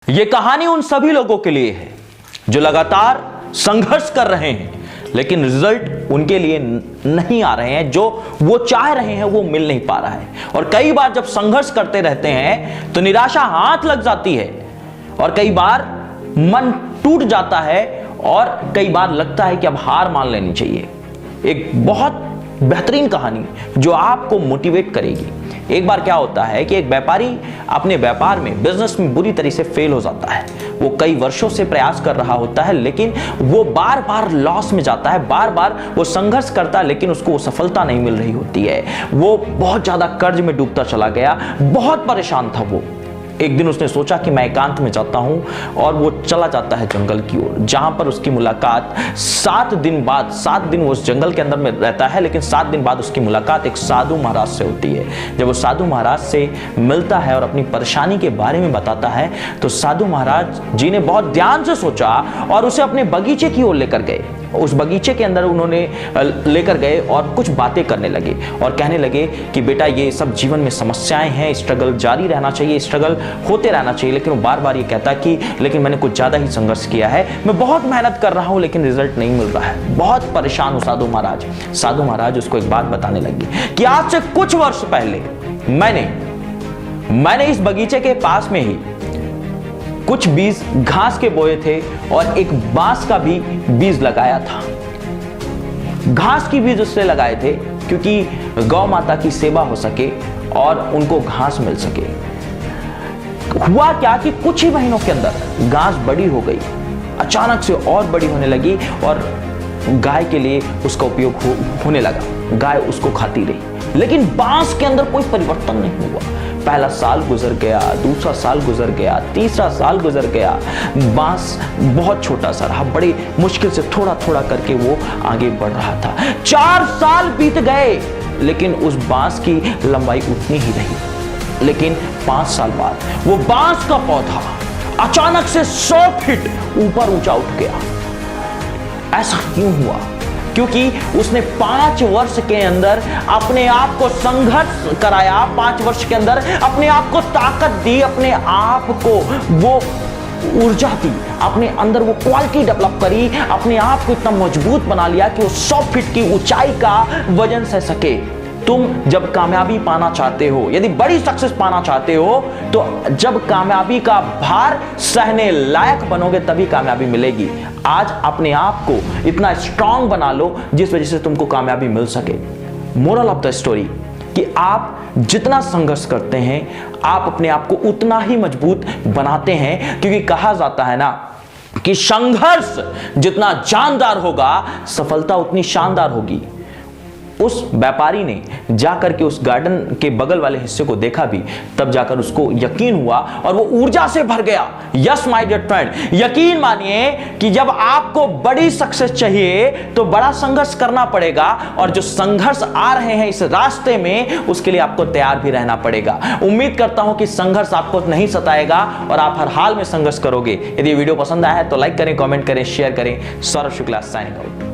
ये कहानी उन सभी लोगों के लिए है जो लगातार संघर्ष कर रहे हैं लेकिन रिजल्ट उनके लिए नहीं आ रहे हैं, जो वो चाह रहे हैं वो मिल नहीं पा रहा है। और कई बार जब संघर्ष करते रहते हैं तो निराशा हाथ लग जाती है और कई बार मन टूट जाता है और कई बार लगता है कि अब हार मान लेनी चाहिए। एक बहुत बेहतरीन कहानी जो आपको मोटिवेट करेगी। एक बार क्या होता है कि एक व्यापारी अपने व्यापार में, बिजनेस में बुरी तरह से फेल हो जाता है। वो कई वर्षों से प्रयास कर रहा होता है लेकिन वो बार बार लॉस में जाता है, बार बार वो संघर्ष करता है लेकिन उसको वो सफलता नहीं मिल रही होती है। वो बहुत ज्यादा कर्ज में डूबता चला गया, बहुत परेशान था वो। एक दिन उसने सोचा कि मैं एकांत में जाता हूं और वो चला जाता है जंगल की ओर, जहां पर उसकी मुलाकात 7 दिन बाद, 7 दिन वो उस जंगल के अंदर में रहता है लेकिन 7 दिन बाद उसकी मुलाकात एक साधु महाराज से होती है। जब वो साधु महाराज से मिलता है और अपनी परेशानी के बारे में बताता है तो साधु महाराज जी ने बहुत ध्यान से सोचा और उसे अपने बगीचे की ओर लेकर गए। उस बगीचे के अंदर उन्होंने लेकर गए और कुछ बातें करने लगे और कहने लगे कि बेटा ये सब जीवन में समस्याएं हैं, स्ट्रगल जारी रहना चाहिए, स्ट्रगल होते रहना चाहिए। लेकिन वो बार बार ये कहता कि लेकिन मैंने कुछ ज्यादा ही संघर्ष किया है, मैं बहुत मेहनत कर रहा हूं लेकिन रिजल्ट नहीं मिल रहा है। बहुत परेशान हो साधु महाराज। साधु महाराज उसको एक बात बताने लगे कि आज से कुछ वर्ष पहले मैंने इस बगीचे के पास में ही कुछ बीज घास के बोए थे और एक बांस का भी बीज लगाया था। घास की बीज उसने लगाए थे क्योंकि गौ माता की सेवा हो सके और उनको घास मिल सके। हुआ क्या कि कुछ ही महीनों के अंदर घास बड़ी हो गई, अचानक से और बड़ी होने लगी और गाय के लिए उसका उपयोग होने लगा। गाय उसको खाती रही लेकिन बांस के अंदर कोई परिवर्तन नहीं हुआ। पहला साल गुजर गया, दूसरा साल गुजर गया, तीसरा साल गुजर गया। बांस बहुत छोटा सा रहा, बड़ी मुश्किल से थोड़ा थोड़ा करके वो आगे बढ़ रहा था। 4 साल बीत गए लेकिन उस बांस की लंबाई उतनी ही रही। लेकिन 5 साल बाद वो बांस का पौधा अचानक से 100 फीट ऊपर ऊंचा उठ गया। ऐसा क्यों हुआ? क्योंकि उसने 5 वर्ष के अंदर अपने आप को संघर्ष कराया, 5 वर्ष के अंदर अपने आप को ताकत दी, अपने आप को वो ऊर्जा दी, अपने अंदर वो क्वालिटी डेवलप करी, अपने आप को इतना मजबूत बना लिया कि वो 100 फीट की ऊंचाई का वजन सह सके। तुम जब कामयाबी पाना चाहते हो, यदि बड़ी सक्सेस पाना चाहते हो तो जब कामयाबी का भार सहने लायक बनोगे तभी कामयाबी मिलेगी। आज अपने आप को इतना स्ट्रांग बना लो जिस वजह से तुमको कामयाबी मिल सके। मोरल ऑफ द स्टोरी कि आप जितना संघर्ष करते हैं आप अपने आप को उतना ही मजबूत बनाते हैं, क्योंकि कहा जाता है ना कि संघर्ष जितना जानदार होगा सफलता उतनी शानदार होगी। उस व्यापारी ने जाकर के उस गार्डन के बगल वाले हिस्से को देखा भी, तब जाकर उसको यकीन हुआ और वो ऊर्जा से भर गया। यस माय डियर फ्रेंड, यकीन मानिए कि जब आपको बड़ी सक्सेस चाहिए तो बड़ा संघर्ष करना पड़ेगा और जो संघर्ष आ रहे हैं इस रास्ते में उसके लिए आपको तैयार भी रहना पड़ेगा। उम्मीद करता हूं कि संघर्ष आपको नहीं सताएगा और आप हर हाल में संघर्ष करोगे। यदि वीडियो पसंद आया है तो लाइक करें, कमेंट करें, शेयर करें। Saurabh Shukla signing out.